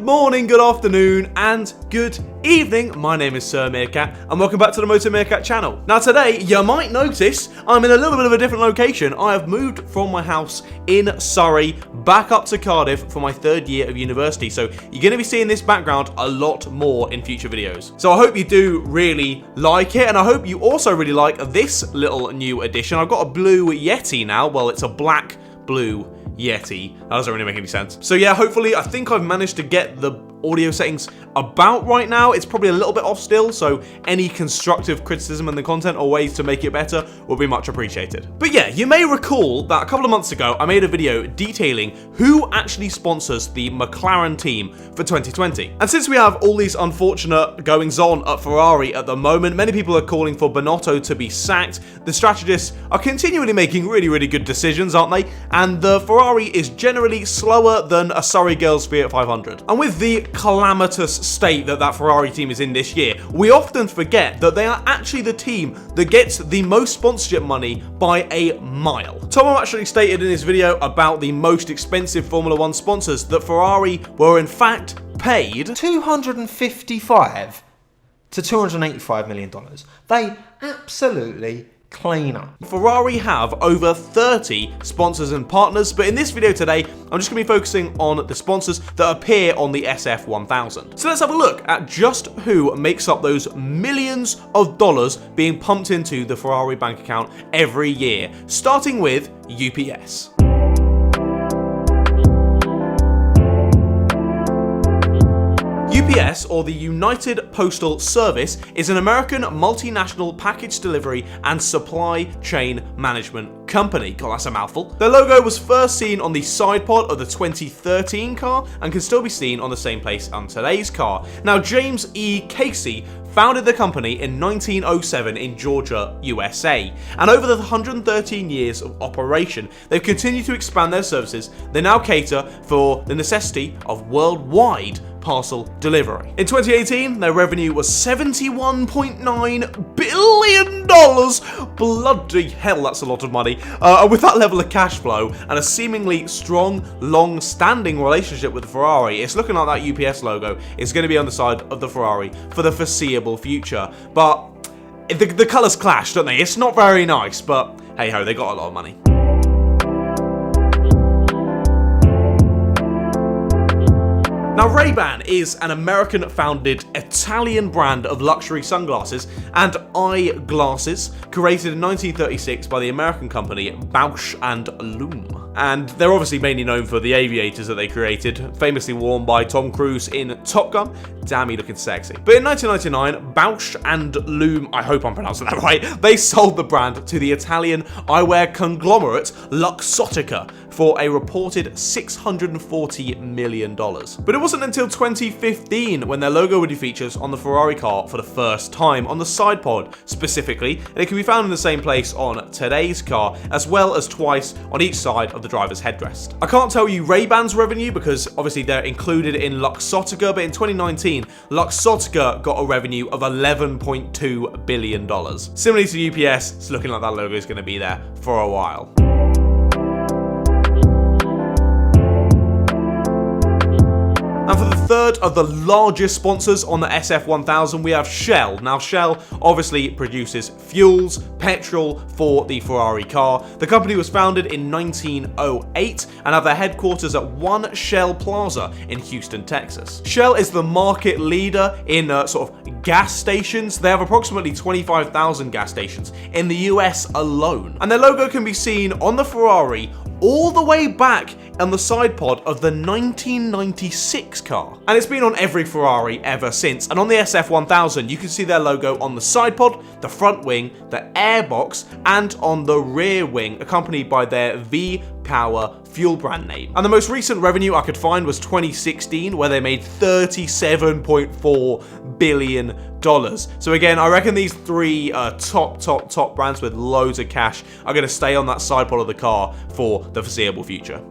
Good morning, good afternoon, and good evening. My name is Sir Meerkat, and welcome back to the Motor Meerkat channel. Now today, you might notice I'm in a little bit of a different location. I have moved from my house in Surrey back up to Cardiff for my third year of university, so you're going to be seeing this background a lot more in future videos. So I hope you do really like it, and I hope you also really like this little new addition. I've got a blue Yeti now. Well, it's a black blue Yeti. That doesn't really make any sense. So yeah, hopefully, I think I've managed to get the audio settings about right now. It's probably a little bit off still, so any constructive criticism in the content or ways to make it better will be much appreciated. But yeah, you may recall that a couple of months ago, I made a video detailing who actually sponsors the McLaren team for 2020. And since we have all these unfortunate goings on at Ferrari at the moment, many people are calling for Binotto to be sacked. The strategists are continually making really good decisions, aren't they? And the Ferrari is generally slower than a Surrey Girls Fiat 500. And with the calamitous state that Ferrari team is in this year, we often forget that they are actually the team that gets the most sponsorship money by a mile. Tom actually stated in his video about the most expensive Formula 1 sponsors that Ferrari were in fact paid $255 to $285 million. They absolutely clean up. Ferrari have over 30 sponsors and partners, but in this video today, I'm just going to be focusing on the sponsors that appear on the SF1000. So let's have a look at just who makes up those millions of dollars being pumped into the Ferrari bank account every year, starting with UPS. UPS, or the United Postal Service, is an American multinational package delivery and supply chain management company. God, that's a mouthful. Their logo was first seen on the side pod of the 2013 car and can still be seen on the same place on today's car. Now, James E. Casey founded the company in 1907 in Georgia, USA. And over the 113 years of operation, they've continued to expand their services. They now cater for the necessity of worldwide parcel delivery. In 2018, their revenue was $71.9 billion. Bloody hell, that's a lot of money. And with that level of cash flow and a seemingly strong, long-standing relationship with Ferrari, it's looking like that UPS logo is going to be on the side of the Ferrari for the foreseeable future. But the colours clash, don't they? It's not very nice, but hey-ho, they got a lot of money. Now, Ray-Ban is an American-founded Italian brand of luxury sunglasses and eyeglasses created in 1936 by the American company Bausch & Lomb. And they're obviously mainly known for the aviators that they created, famously worn by Tom Cruise in Top Gun. Damn, he looking sexy. But in 1999, Bausch & Lomb, I hope I'm pronouncing that right, they sold the brand to the Italian eyewear conglomerate Luxottica for a reported $640 million. But it wasn't until 2015 when their logo would be featured on the Ferrari car for the first time on the side pod specifically, and it can be found in the same place on today's car, as well as twice on each side of the driver's headrest. I can't tell you Ray-Ban's revenue because obviously they're included in Luxottica, but in 2019, Luxottica got a revenue of $11.2 billion. Similarly to UPS, it's looking like that logo is going to be there for a while. And for the third of the largest sponsors on the SF1000, we have Shell. Now, Shell obviously produces fuels, petrol for the Ferrari car. The company was founded in 1908 and have their headquarters at One Shell Plaza in Houston, Texas. Shell is the market leader in sort of gas stations. They have approximately 25,000 gas stations in the US alone. And their logo can be seen on the Ferrari all the way back on the side pod of the 1996 car. And it's been on every Ferrari ever since. And on the SF1000, you can see their logo on the side pod, the front wing, the airbox, and on the rear wing, accompanied by their V-Power fuel brand name. And the most recent revenue I could find was 2016, where they made $37.4 billion. So again, I reckon these three top brands with loads of cash are going to stay on that side pod of the car for the foreseeable future.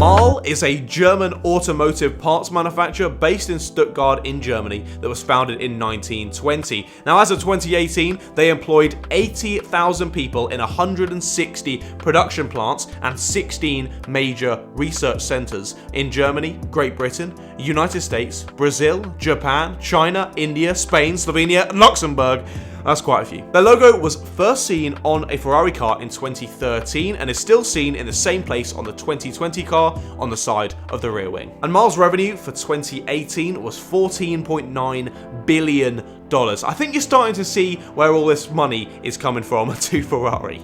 Marl is a German automotive parts manufacturer based in Stuttgart in Germany that was founded in 1920. Now, as of 2018, they employed 80,000 people in 160 production plants and 16 major research centers in Germany, Great Britain, United States, Brazil, Japan, China, India, Spain, Slovenia, and Luxembourg. That's quite a few. Their logo was first seen on a Ferrari car in 2013 and is still seen in the same place on the 2020 car on the side of the rear wing. And Marl's revenue for 2018 was $14.9 billion. I think you're starting to see where all this money is coming from to Ferrari.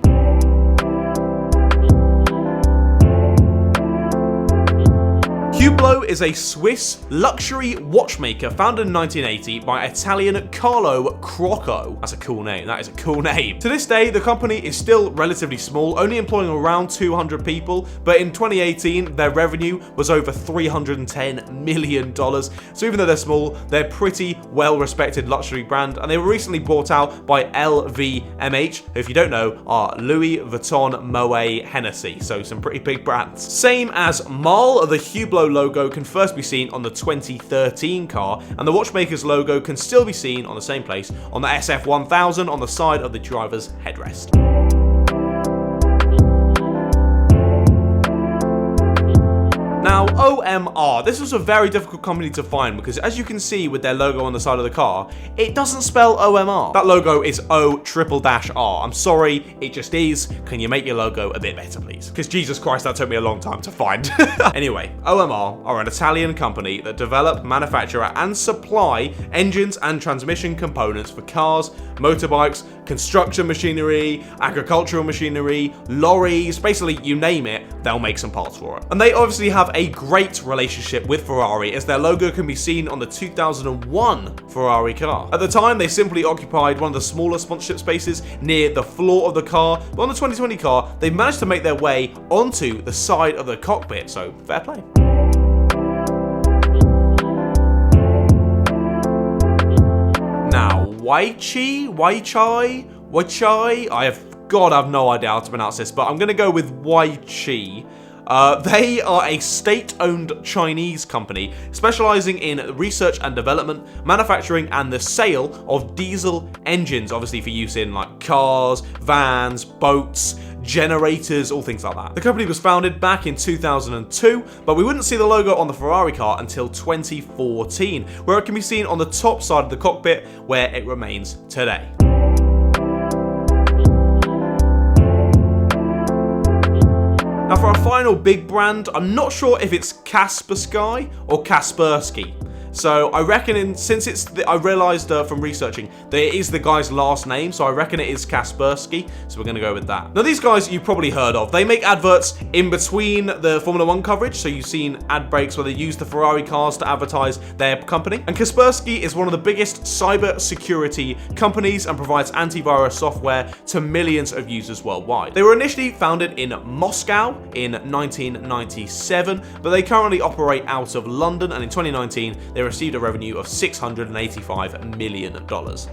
Hublot is a Swiss luxury watchmaker founded in 1980 by Italian Carlo Crocco. That's a cool name. That is a cool name. To this day, the company is still relatively small, only employing around 200 people, but in 2018, their revenue was over $310 million. So even though they're small, they're pretty well-respected luxury brand, and they were recently bought out by LVMH, who, if you don't know, are Louis Vuitton, Moet, Hennessy. So some pretty big brands. Same as Marl, the Hublot logo can first be seen on the 2013 car, and the watchmaker's logo can still be seen on the same place on the SF1000 on the side of the driver's headrest. Now, OMR, this was a very difficult company to find because, as you can see with their logo on the side of the car, it doesn't spell OMR. That logo is O-R. I'm sorry, it just is. Can you make your logo a bit better, please? Because Jesus Christ, that took me a long time to find. Anyway, OMR are an Italian company that develop, manufacture, and supply engines and transmission components for cars, motorbikes, construction machinery, agricultural machinery, lorries, basically you name it, they'll make some parts for it. And they obviously have a great relationship with Ferrari, as their logo can be seen on the 2001 Ferrari car. At the time, they simply occupied one of the smaller sponsorship spaces near the floor of the car, but on the 2020 car, they managed to make their way onto the side of the cockpit, so fair play. Now, Weichai, I have no idea how to pronounce this, but I'm going to go with Weichai. They are a state-owned Chinese company specializing in research and development, manufacturing, and the sale of diesel engines, obviously for use in like cars, vans, boats, generators, all things like that. The company was founded back in 2002, but we wouldn't see the logo on the Ferrari car until 2014, where it can be seen on the top side of the cockpit, where it remains today. Now for our final big brand, I'm not sure if it's Kaspersky or Kaspersky. So I reckon, since I realised from researching that it is the guy's last name, so I reckon it is Kaspersky, so we're going to go with that. Now these guys you've probably heard of. They make adverts in between the Formula 1 coverage, so you've seen ad breaks where they use the Ferrari cars to advertise their company. And Kaspersky is one of the biggest cyber security companies and provides antivirus software to millions of users worldwide. They were initially founded in Moscow in 1997, but they currently operate out of London, and in 2019 they received a revenue of $685 million.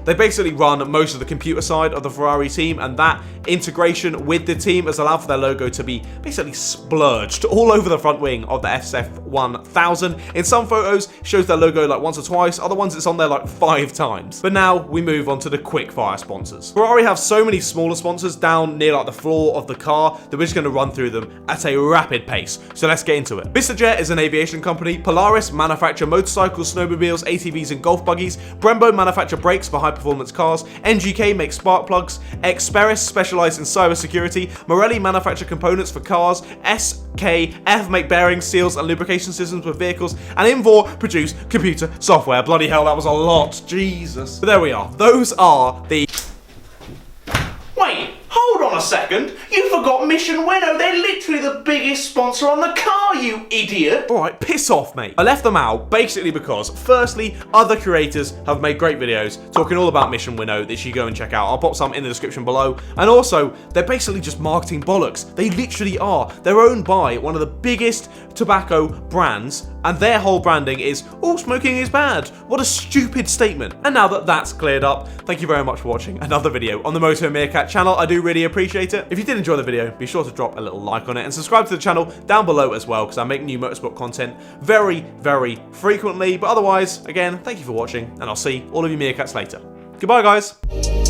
They basically run most of the computer side of the Ferrari team, and that integration with the team has allowed for their logo to be basically splurged all over the front wing of the SF1000. In some photos, it shows their logo like once or twice, other ones it's on there like 5 times. But now we move on to the quickfire sponsors. Ferrari have so many smaller sponsors down near like the floor of the car that we're just going to run through them at a rapid pace. So let's get into it. VistaJet is an aviation company. Polaris manufacture motorcycles, snowmobiles, ATVs, and golf buggies. Brembo manufacture brakes for high-performance cars. NGK makes spark plugs. Experis specialize in cybersecurity. Morelli manufacture components for cars. SKF make bearings, seals, and lubrication systems with vehicles. And Invor produce computer software. Bloody hell, that was a lot. Jesus. But there we are. Those are the... Wait, hold on a second. You forgot Mission Winnow. They're literally the biggest sponsor on the car, you idiot. Alright, piss off, mate. I left them out basically because, firstly, other creators have made great videos talking all about Mission Winnow that you should go and check out. I'll pop some in the description below. And also, they're basically just marketing bollocks. They literally are. They're owned by one of the biggest tobacco brands And their whole branding is, "All smoking is bad." What a stupid statement. And now that that's cleared up, thank you very much for watching another video on the Moto Meerkat channel. I do really appreciate it. If you did enjoy the video, be sure to drop a little like on it and subscribe to the channel down below as well, because I make new motorsport content very, very frequently. But otherwise, again, thank you for watching, and I'll see all of you meerkats later. Goodbye, guys.